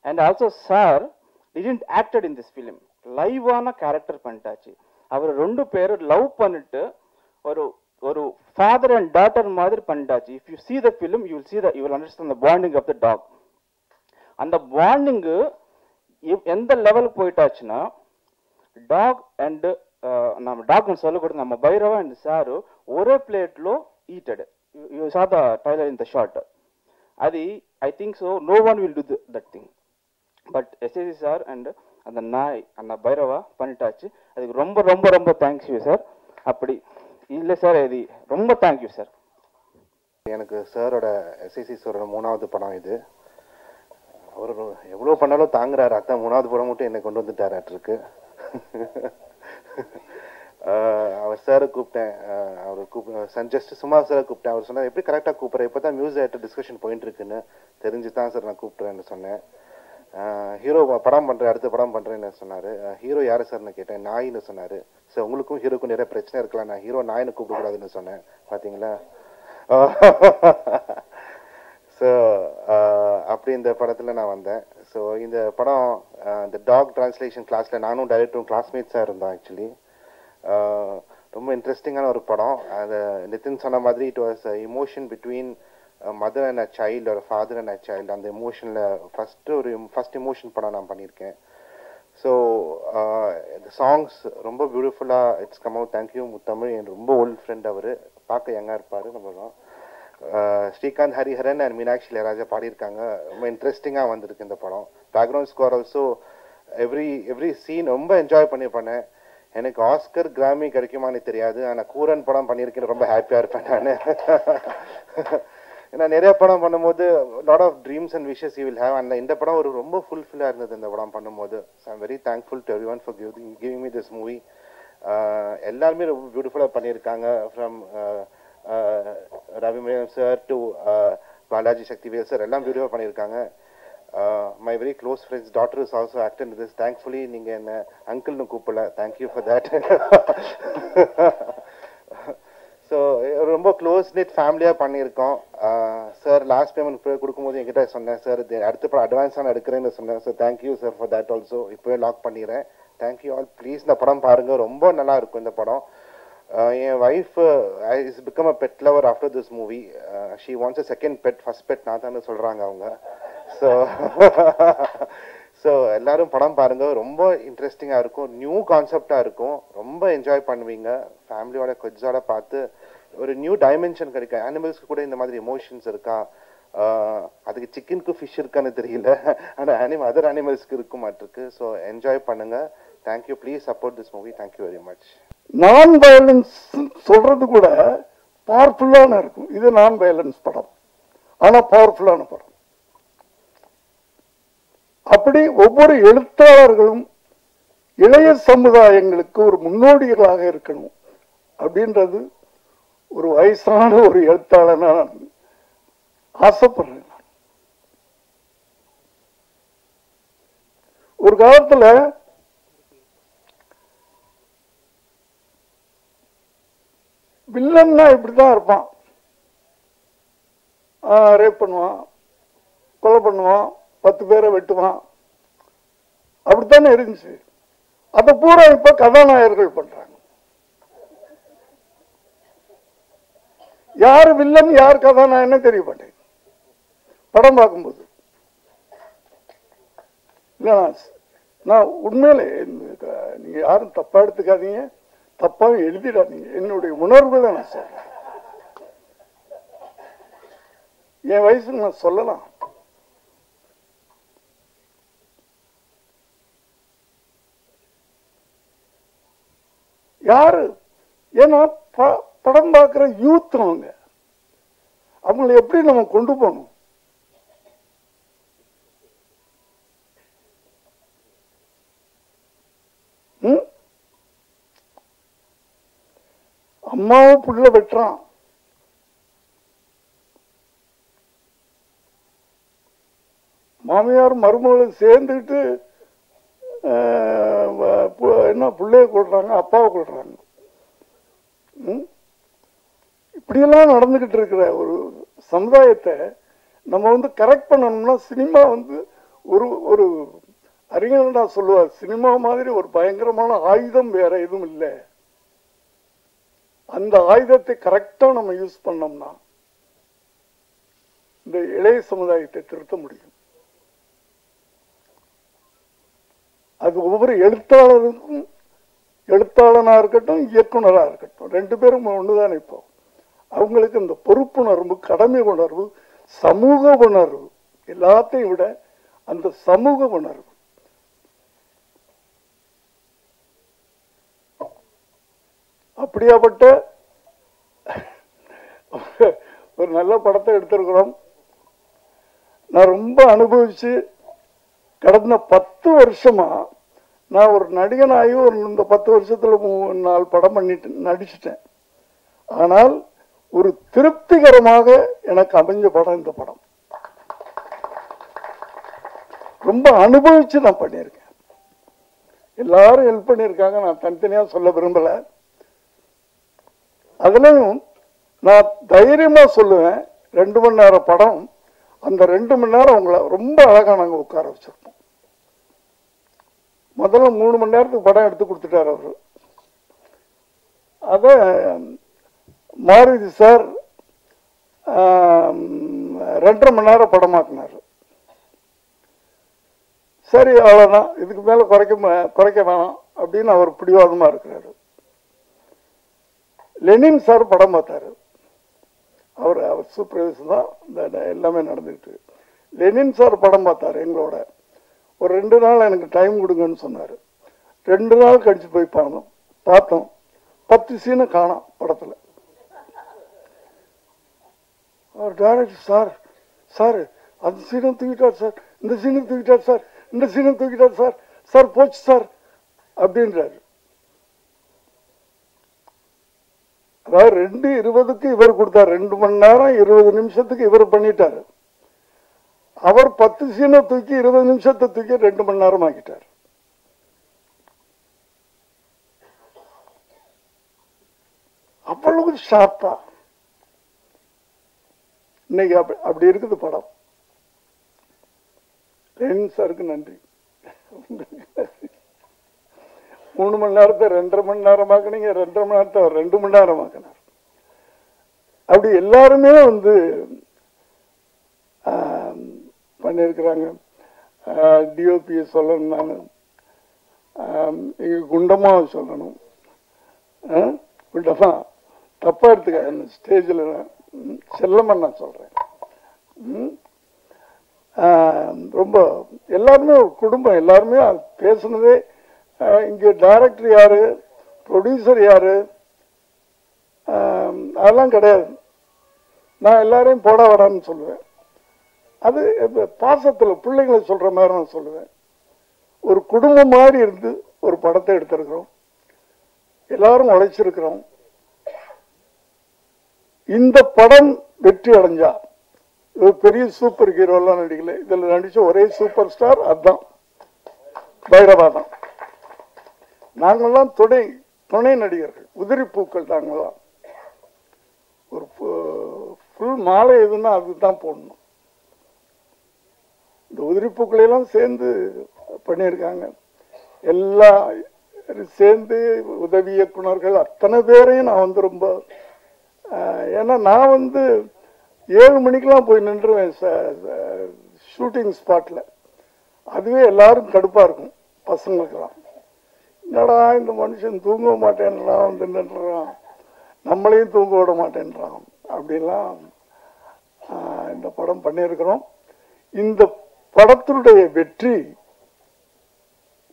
[SPEAKER 7] And also sir didn't acted in this film. லைவான character பண்ணிட்டாச்சு. அவர் 2 பேரும் love பண்ணிட்டு ஒரு ஃபாதர் அண்ட் டாட்டர் மாதிரி பண்ணிட்டாச்சு. If you see the film, you will understand the bonding of the dog. அந்த bonding எந்த லெவலுக்கு போயிட்டாச்சுன்னா, டாக் அண்ட் நம்ம டாக்னு சொல்லக்கூடாது, நம்ம பைரவா அண்ட் சாரு ஒரே பிளேட்லோ eated. You saw the trailer in the shot. అది I think so no one will do that thing. But SAC sir and அந்த நாய் அந்த பைரவா பண்ணிட்டாச்சு. அதுக்கு ரொம்ப ரொம்ப ரொம்ப தேங்க்யூ சார். அப்படி இல்லை சார், இது ரொம்ப தேங்க்யூ சார்.
[SPEAKER 1] எனக்கு சாரோட எஸ்ஏசி சாரோட 3வது படம் இது. அவர் எவ்வளோ பண்ணாலும் தாங்குறாரு. அதான் 3வது படம் மட்டும் என்னை கொண்டு வந்துட்டாராட்டிருக்கு. அவர் சாரை கூப்பிட்டேன். அவர் ஜஸ்ட் சும்மா சாரை கூப்பிட்டேன். அவர் சொன்னார், எப்படி கரெக்டாக கூப்பிட்றேன், இப்போ தான் மியூசிக் டேரக்டர் டிஸ்கஷன் போயிட்டு இருக்குன்னு தெரிஞ்சு தான் சார் நான் கூப்பிட்றேன்னு சொன்னேன். ஹீரோ படம் பண்ணுறேன், அடுத்த படம் பண்ணுறேன்னு சொன்னார். ஹீரோ யார் சார்னு கேட்டேன். நாயின்னு சொன்னார். சார் உங்களுக்கும் ஹீரோக்கும் நிறைய பிரச்சனை இருக்கலாம், நான் ஹீரோ நாயின்னு கூப்பிடக்கூடாதுன்னு சொன்னேன். பார்த்தீங்களா? ஸோ அப்படி இந்த படத்தில் நான் வந்தேன். ஸோ இந்த படம் இந்த டாக் டிரான்ஸ்லேஷன் கிளாஸில் நானும் டைரக்டரும் கிளாஸ்மேட்ஸாக இருந்தோம். ஆக்சுவலி ரொம்ப இன்ட்ரெஸ்டிங்கான ஒரு படம். அது நிதின் சொன்ன மாதிரி it was emotion between mother and a child, ஒரு ஃபாதர் அண்ட் அ சைல்டு. அந்த இமோஷனில் ஃபஸ்ட் இமோஷன் படம் நான் பண்ணியிருக்கேன். ஸோ இந்த சாங்ஸ் ரொம்ப பியூட்டிஃபுல்லாக it's come out. Thank you Muthamizh, என் ரொம்ப ஓல்டு ஃப்ரெண்ட். அவர் பார்க்க யங்காக இருப்பார். நம்ம ஸ்ரீகாந்த் ஹரிஹரன் அண்ட் மீனாட்சி இளையராஜா பாடியிருக்காங்க. ரொம்ப இன்ட்ரெஸ்டிங்காக வந்திருக்கு இந்த படம். Background score also every scene ரொம்ப என்ஜாய் பண்ணேன். எனக்கு ஆஸ்கர் கிராமி கிடைக்குமான்னு தெரியாது, ஆனால் கூரன் படம் பண்ணியிருக்கேன்னு ரொம்ப ஹாப்பியாக இருப்பேன் நான். ஏன்னா நிறைய படம் பண்ணும்போது lot of dreams and wishes you will have. அந்த இந்த படம் ஒரு ரொம்ப ஃபுல்ஃபில்லாக இருந்தது இந்த படம் பண்ணும்போது. So I'm very thankful to every one for giving me this movie. எல்லாருமே ரொம்ப பியூட்டிஃபுல்லாக பண்ணியிருக்காங்க. ஃப்ரம் ரவிமேனம் sir to Balaji Sakthivel sir, எல்லாம் பியூட்டிஃபுல்லாக பண்ணியிருக்காங்க. My very close friend's daughter is also acted in this. Thankfully நீங்க என்ன அங்கிள்னு கூப்பிடல. Thank you for that. So ரொம்ப க்ளோஸ் நெட் ஃபேமிலியாக பண்ணியிருக்கோம். சார் லாஸ்ட் பேமெண்ட் கொடுக்கும்போது என்கிட்ட சொன்னேன், சார் அடுத்த படம் அட்வான்ஸாக நான் எடுக்கிறேன்னு சொன்னேன். So thank you sir for that also. இப்போவே லாக் பண்ணிடுறேன். Thank you all. ப்ளீஸ் இந்த படம் பாருங்கள், ரொம்ப நல்லா இருக்கும் இந்த படம். என் wife is become a pet lover after this movie. She wants a second pet. First pet நான் தான் சொல்கிறாங்க அவங்க. ஸோ எல்லாரும் படம் பாருங்க, ரொம்ப இன்ட்ரெஸ்டிங்காக இருக்கும், நியூ கான்செப்டாக இருக்கும், ரொம்ப என்ஜாய் பண்ணுவீங்க. ஃபேமிலியோட கொஞ்சோட பார்த்து ஒரு நியூ டைமென்ஷன் கிடைக்கும். அனிமல்ஸ்க்கு கூட இந்த மாதிரி எமோஷன்ஸ் இருக்கா, அதுக்கு சிக்கனுக்கு ஃபிஷ் இருக்கான்னு தெரியல, ஆனால் அதர் அனிமல்ஸ்க்கு இருக்க மாட்டிருக்கு. ஸோ என்ஜாய் பண்ணுங்க. Thank you. Please support this movie. Thank you very much.
[SPEAKER 5] Non violence சொல்றது கூட பவர்ஃபுல்லான இருக்கும். இது நான் வயலன்ஸ் படம், ஆனால் பவர்ஃபுல்லான படம். அப்படி ஒவ்வொரு எழுத்தாளர்களும் இளைய சமுதாயங்களுக்கு ஒரு முன்னோடிகளாக இருக்கணும் அப்படின்றது ஒரு வயசான ஒரு எழுத்தாளனா நான் ஆசைப்படுறேன். ஒரு காலத்துல வில்லன்னா இப்படிதான் இருப்பான். ரேப் பண்ணுவான், கொலை பண்ணுவான், 10 பேரை வெட்டுவான், அப்படித்தானே இருந்துச்சு. அதை பூரா இப்ப கதாநாயகர்கள் பண்றாங்க. யாரு வில்லன் யார் கதாநாயகன்னு தெரிய மாட்டேன் படம் பார்க்கும்போது. நான் உண்மையிலே நீங்க யாரும் தப்பா எடுத்துக்காதீங்க, தப்பா எழுதிடாதீங்க. என்னுடைய உணர்வுகளை நான் சொல்றேன். என் வயசுக்கு நான் சொல்லலாம். யாரு ஏன்னா படம் பார்க்கிற யூத் அவங்களை எப்படி நம்ம கொண்டு போகணும்? அம்மாவும் புள்ள வெட்டுறான், மாமியார் மருமகளும் சேர்ந்துக்கிட்டு என்ன பிள்ளைய கொள்றாங்க, அப்பாவை கொள்றாங்க. இப்படியெல்லாம் நடந்துகிட்டு இருக்கிற ஒரு சமுதாயத்தை நம்ம கரெக்ட் பண்ணணும்னா சினிமா ஒரு ஒரு அறிஞர்டா சொல்லுவார், சினிமா மாதிரி ஒரு பயங்கரமான ஆயுதம் வேற எதுவும் இல்லை. அந்த ஆயுதத்தை கரெக்டா நம்ம யூஸ் பண்ணோம்னா இந்த இளைய சமுதாயத்தை திருத்த முடியும். அது ஒவ்வொரு எழுத்தாளருக்கும், எழுத்தாளனா இருக்கட்டும் இயக்குனராக இருக்கட்டும், 2 பேரும் ஒண்ணுதான். இப்போ அவங்களுக்கு இந்த பொறுப்புணர்வு, கடமை உணர்வு,
[SPEAKER 8] சமூக உணர்வு, எல்லாத்தையும் விட அந்த சமூக உணர்வு. அப்படியாப்பட்ட ஒரு நல்ல படத்தை எடுத்திருக்கிறோம். நான் ரொம்ப அனுபவிச்சு கடந்த 10 வருஷமா நான் ஒரு நடிகனாகி இந்த 10 வருஷத்துல 4 படம் பண்ணிட்டு நடிச்சிட்டேன். ஆனால் ஒரு திருப்திகரமாக எனக்கு அமைஞ்ச படம் இந்த படம். ரொம்ப அனுபவிச்சு நான் பண்ணியிருக்கேன். எல்லாரும் ஹெல்ப் பண்ணியிருக்காங்க, நான் தனித்தனியா சொல்ல விரும்பல. அதுலயும் நான் தைரியமா சொல்லுவேன், 2 மணி நேரம் படம், அந்த 2 மணி நேரம் உங்களை ரொம்ப அழகா நாங்க உட்கார வச்சிருப்போம். முதல்ல 3 மணி நேரத்துக்கு படம் எடுத்து கொடுத்துட்டார் அவரு. அத மாருதி சார் 2.5 மணி நேரம் படமாக்குனாரு. சரி, அவ்வளவுதான், இதுக்கு மேல குறைக்க வேணாம் அப்படின்னு அவர் பிடிவாதமா இருக்கிறாரு. லெனின் சார் படம் பார்த்தாரு. அவர் சூப்பர்வைசர் தான் எல்லாமே நடந்துக்கிட்டு. லெனின் சார் படம் பார்த்தாரு எங்களோட. ஒரு 2 நாள் எனக்கு டைம் கொடுங்கன்னு சொன்னாரு. 2 நாள் கழிச்சு போய் பார்த்தோம். 10 சீனை காணோம் படத்துல. அவர் டைரக்டர், சார் அந்த சீனை தூக்கிட்டார் சார், இந்த சீனை தூக்கிட்டார் சார், இந்த சீனை தூக்கிட்டார் சார், சார் போச்சு சார் அப்படின்றாரு. அதாவது 2:20க்கு இவர் கொடுத்தார், 2 மணி நேரம் 20 நிமிஷத்துக்கு இவர் பண்ணிட்டாரு. அவர் 10 சீனை தூக்கி 20 நிமிஷத்தை தூக்கி 2 மணி நேரம் ஆக்கிட்டார். அவ்வளவு ஷார்ப்பா இன்னைக்கு அப்படி இருக்குது படம். லெனின் சாருக்கு நன்றி. 3 மணி நேரத்தை 2.5 மணி நேரமாக்குனீங்க, 2.5 மணி நேரத்தை 2 மணி நேரமாக்கினார். அப்படி எல்லாருமே பண்ணியிருக்கிறாங்க. டிஓபியை சொல்லணும், நான் குண்டமாக சொல்லணும். குண்டமா தப்பா எடுத்துக்க, ஸ்டேஜில் செல்லமன் நான் சொல்றேன். ரொம்ப எல்லாருமே ஒரு குடும்பம், எல்லாருமே பேசுனதே. இங்க டைரக்டர் யாரு, ப்ரொடியூசர் யாரு, அதெல்லாம் கிடையாது. நான் எல்லாரையும் போட வடான்னு சொல்லுவேன். அது பாசத்துல பிள்ளைங்களை சொல்ற மாதிரி நான் சொல்லுவேன். ஒரு குடும்பம் மாதிரி இருந்து ஒரு படத்தை எடுத்திருக்கிறோம், எல்லாரும் உழைச்சிருக்கிறோம். இந்த படம் வெற்றி அடைஞ்சா, பெரிய சூப்பர் ஹீரோ எல்லாம் நடிக்கல, இதுல நடிச்ச ஒரே சூப்பர் ஸ்டார் அதுதான், பைரவா தான். நாங்கள்லாம் துணை நடிகர்கள், உதிரி பூக்கள். நாங்கள்லாம் ஒரு ஃபுல் மாலை எதுன்னா அதுதான் போடணும். இந்த உதிரி பூக்களையெல்லாம் சேர்ந்து பண்ணியிருக்காங்க. எல்லாம் சேர்ந்து உதவி இயக்குனர்கள் அத்தனை பேரையும் நான் ரொம்ப, ஏன்னா நான் 7 மணிக்கெல்லாம் போய் நின்றுவேன் ஷூட்டிங் ஸ்பாட்ல. அதுவே எல்லாரும் கடுப்பா இருக்கும் பசங்களுக்கெல்லாம். என்னடா இந்த மனுஷன் தூங்க மாட்டேன்றான், நின்றுறான், நம்மளையும் தூங்க விட மாட்டேன்றான் அப்படின்லாம் இந்த படம் பண்ணியிருக்கிறோம். இந்த படத்தினுடைய வெற்றி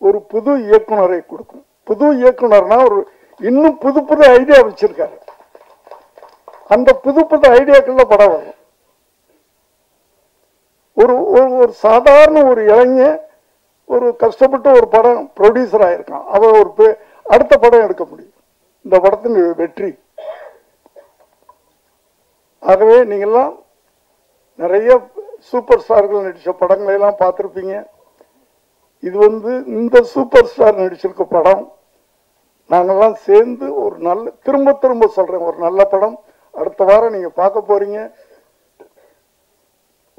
[SPEAKER 8] ஒரு புது இயக்குனரை கொடுக்கும். புது இயக்குனர்னா ஒரு இன்னும் புது புது ஐடியா வச்சிருக்காரு. அந்த புது புது ஐடியாக்கள்ல படம் வரும். ஒரு சாதாரண ஒரு இளைஞன் ஒரு கஷ்டப்பட்டு ஒரு படம் ப்ரொடியூசர் ஆயிருக்கான், அவன் அடுத்த படம் எடுக்க முடியும். இந்த படத்தின் வெற்றி. ஆகவே நீங்கெல்லாம் நிறைய சூப்பர் ஸ்டார்கள் நடிச்ச படங்களை எல்லாம் பார்த்திருப்பீங்க. இது இந்த சூப்பர் ஸ்டார் நடிச்சிருக்க படம். நாங்கெல்லாம் சேர்ந்து ஒரு நல்ல, திரும்ப திரும்ப சொல்றேன், ஒரு நல்ல படம் அடுத்த வாரம் நீங்க பார்க்க போறீங்க.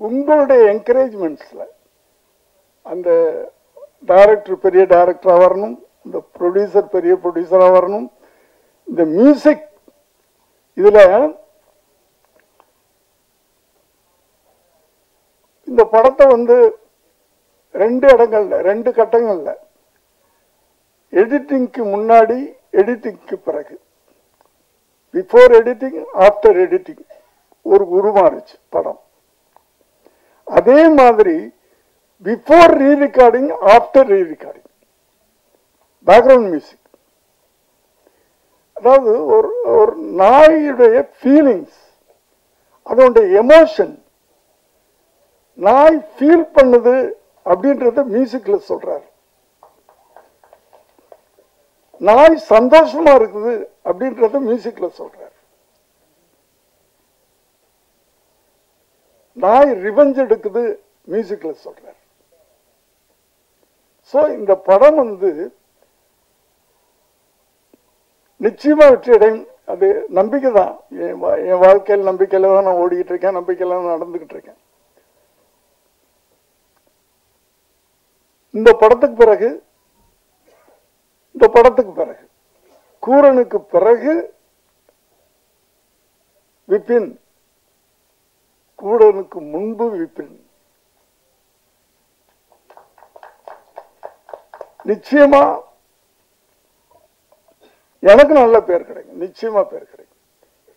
[SPEAKER 8] உங்களுடைய என்கரேஜ்மெண்ட்ஸ்ல அந்த டைரக்டர் பெரிய டைரக்டரா வரணும், இந்த ப்ரொடியூசர் பெரிய ப்ரொடியூசரா வரணும். இந்த மியூசிக் இதுல இந்த படத்தை 2 இடங்கள்ல 2 கட்டங்கள்ல, எடிட்டிங்க்கு முன்னாடி, எடிட்டிங்க்கு பிறகு, பிஃபோர் எடிட்டிங், ஆஃப்டர் எடிட்டிங் ஒரு உருமாறுச்சு படம். அதே மாதிரி பிஃபோர் ரீ ரெக்கார்டிங், ஆஃப்டர் ரீ ரெக்கார்டிங், பேக்ரவுண்ட் மியூசிக். அதாவது ஒரு நாயுடைய ஃபீலிங்ஸ், அதனுடைய எமோஷன், நாய் ஃபீல் பண்ணுது அப்படின்றத மியூசிக்ல சொல்றாரு. நாய் சந்தோஷமா இருக்குது அப்படின்றத மியூசிக்ல சொல்றாரு. நாய் ரிவெஞ்ச் எடுக்குது மியூசிக்ல சொல்றாரு. சோ இந்த படம் வந்து நிச்சயமா வெற்றி அடையும். அது நம்பிக்கை தான். என் வாழ்க்கையில் நம்பிக்கையில தான் நான் ஓடிக்கிட்டு இருக்கேன், நம்பிக்கையில தான் நடந்துகிட்டு இருக்கேன். இந்த படத்துக்கு பிறகு கூரனுக்கு பிறகு விபின், கூரனுக்கு முன்பு விபின். நிச்சயமா எனக்கு நல்ல பேர் கிடைக்கும், நிச்சயமா பேர் கிடைக்கும்.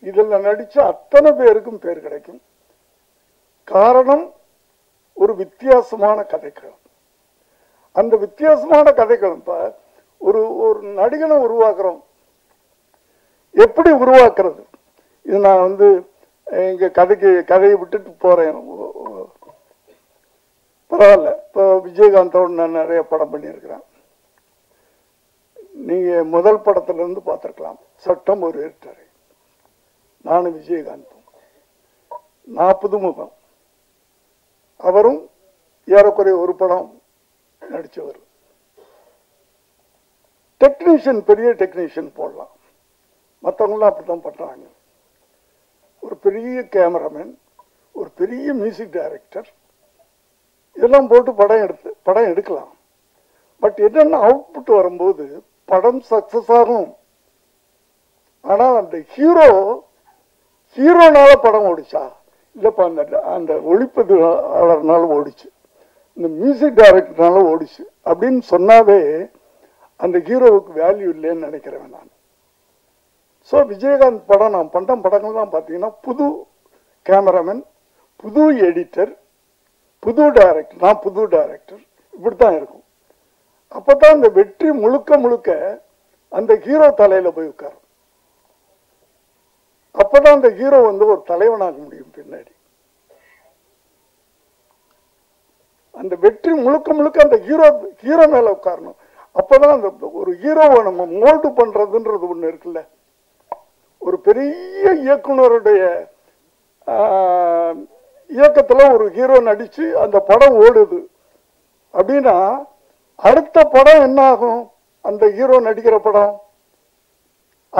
[SPEAKER 8] இதுல நடிச்ச அத்தனை பேருக்கும் பேர் கிடைக்கும். காரணம் ஒரு வித்தியாசமான கதைக்களம். அந்த வித்தியாசமான கதைக்களம் ஒரு நடிகனை உருவாக்குறோம். எப்படி உருவாக்குறது? இது நான் வந்து எங்க கதையை விட்டுட்டு போறேன். பரவாயில்ல. இப்போ விஜயகாந்தோடு நான் நிறைய படம் பண்ணியிருக்கிறேன். நீங்க முதல் படத்துல இருந்து பார்த்திருக்கலாம். சட்டம் ஒரு ஏற்றரை, நானும் விஜயகாந்தும் 40 முகம். அவரும் ஏறக்குறைய ஒரு படம் நடிச்சவர். டெக்னீஷியன், பெரிய டெக்னீஷியன் போடலாம், மற்றவங்களாம் அப்படித்தான் பண்றாங்க. ஒரு பெரிய கேமராமேன், ஒரு பெரிய மியூசிக் டைரக்டர், இதெல்லாம் போட்டு படம் எடுக்கலாம். பட் என்னென்ன அவுட்புட் வரும்போது படம் சக்சஸ் ஆகும். ஆனா அந்த ஹீரோனால படம் ஓடிச்சா? இல்லப்பா, அந்த ஒளிப்பதிவாளர்னால ஓடிச்சு, இந்த மியூசிக் டைரக்டர்னால ஓடிச்சு அப்படின்னு சொன்னாவே அந்த ஹீரோவுக்கு வேல்யூ இல்லைன்னு நினைக்கிறேன் நான். ஸோ விஜயகாந்த் படம் நான் பண்ண படங்கள்லாம் பார்த்தீங்கன்னா புது கேமராமேன், புது எடிட்டர், புது டைரக்டர், நான் புது டைரக்டர், இப்படித்தான் இருக்கும். அப்பதான் அந்த வெற்றி முழுக்க அந்த ஹீரோ தலையில போய் உட்காரும். அப்பதான் அந்த ஹீரோ வந்து ஒரு தலைவனாக முடியும் பின்னாடி. அந்த வெற்றி முழுக்க அந்த ஹீரோ மேல உட்காரணும். அப்பதான் அந்த ஒரு ஹீரோவை நம்ம மோல்டு பண்றதுன்றது ஒண்ணு இருக்குல்ல. ஒரு பெரிய இயக்குனருடைய இயக்கத்துல ஒரு ஹீரோ நடிச்சு அந்த படம் ஓடுது அப்படின்னா அடுத்த படம் என்ன ஆகும்? அந்த ஹீரோ நடிக்கிற படம்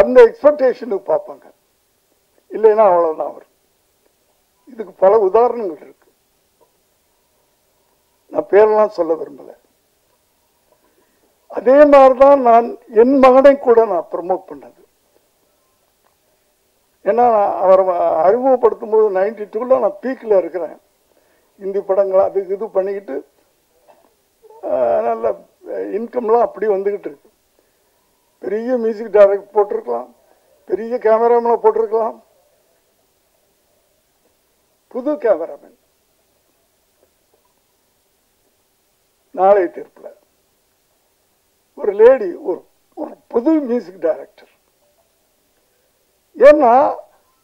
[SPEAKER 8] அந்த எக்ஸ்பெக்டேஷனுக்கு பார்ப்பாங்க. இல்லைன்னா அவ்வளவுதான் வரும். இதுக்கு பல உதாரணங்கள் இருக்கு. நான் பேரெல்லாம் சொல்ல விரும்பல. அதே மாதிரிதான் நான் என் மகனை கூட நான் ப்ரமோட் பண்ணது. ஏன்னா அவரை அறிமுகப்படுத்தும் போது 92ல நான் பீக்ல இருக்கிறேன். இந்தி படங்கள் அது இது பண்ணிக்கிட்டு நல்ல இன்கம்லாம் அப்படி வந்துகிட்டு இருக்கு. பெரிய மியூசிக் டைரக்டர் போட்டிருக்கலாம், பெரிய கேமராமேனை போட்டிருக்கலாம். புது கேமராமேன் நாளை தீர்ப்புல ஒரு லேடி, ஒரு புது மியூசிக் டைரக்டர். ஏன்னா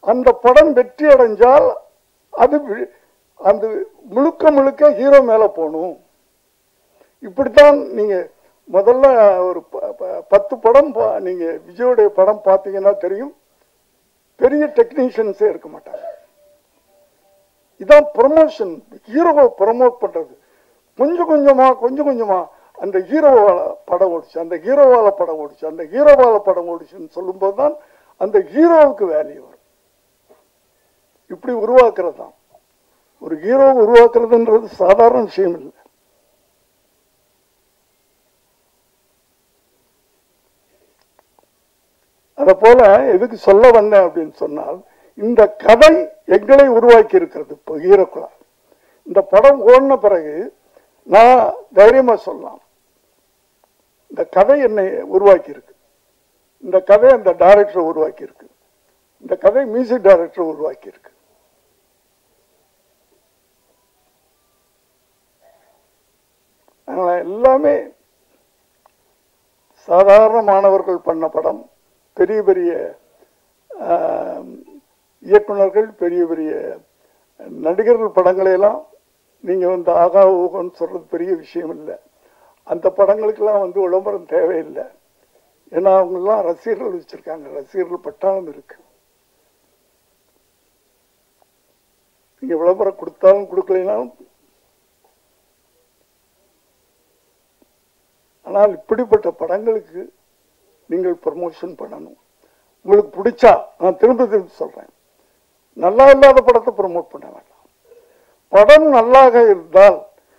[SPEAKER 8] அந்த படம் வெற்றி அடைஞ்சால் அது அந்த முழுக்க ஹீரோ மேல போகணும். இப்படித்தான் நீங்க முதல்ல ஒரு 10 படம் நீங்க விஜயோடைய படம் பார்த்தீங்கன்னா தெரியும், பெரிய டெக்னீஷியன்ஸே இருக்க மாட்டாங்க. இதான் ப்ரமோஷன், ஹீரோவை ப்ரமோட் பண்றது. கொஞ்சம் கொஞ்சமா அந்த ஹீரோவால படம் ஓடிச்சு, அந்த ஹீரோவால படம் ஓடிச்சு, அந்த ஹீரோவால படம் ஓடிச்சுன்னு சொல்லும் போதுதான் அந்த ஹீரோவுக்கு வேல்யூ வரும். இப்படி உருவாக்குறது தான். ஒரு ஹீரோ உருவாக்குறதுன்றது சாதாரண விஷயம் இல்லை. அத போல எதுக்கு சொல்ல வந்தேன் அப்படின்னு சொன்னால், இந்த கதை எங்களை உருவாக்கி இருக்கிறது. இப்போ ஹீரோக்குள்ள இந்த படம் ஓடின பிறகு நான் தைரியமா சொல்லலாம், இந்த கதை என்னை உருவாக்கி இருக்கு, இந்த கதை அந்த டைரக்டர் உருவாக்கி இருக்கு, இந்த கதை மியூசிக் டைரக்டர் உருவாக்கி இருக்கு. எல்லாமே சாதாரண மாணவர்கள் பண்ண படம். பெரிய பெரிய இயக்குனர்கள், பெரிய பெரிய நடிகர்கள் படங்களையெல்லாம் நீங்கள் வந்து ஆகா ஊகன்னு சொல்கிறது பெரிய விஷயம் இல்லை. அந்த படங்களுக்கெல்லாம் வந்து விளம்பரம் தேவையில்லை. ஏன்னா அவங்கெல்லாம் ரசிகர்கள் வச்சுருக்காங்க, ரசிகர்கள் பட்டாளம் இருக்கு. நீங்கள் விளம்பரம் கொடுத்தாலும் கொடுக்கலைனாலும். ஆனால் இப்படிப்பட்ட படங்களுக்கு நீங்கள் ப்ரமோஷன் பண்ணணும். உங்களுக்கு பிடிச்சா, நான் திரும்ப திரும்ப சொல்கிறேன், நல்லா இல்லாத படத்தை ப்ரமோட் பண்ண வேண்டாம். படம் நல்லாக இருந்தால்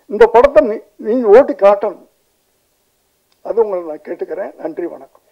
[SPEAKER 8] இந்த படத்தை நீங்க ஓட்டி காட்டணும். அது உங்களை நான் கேட்டுக்கிறேன். நன்றி, வணக்கம்.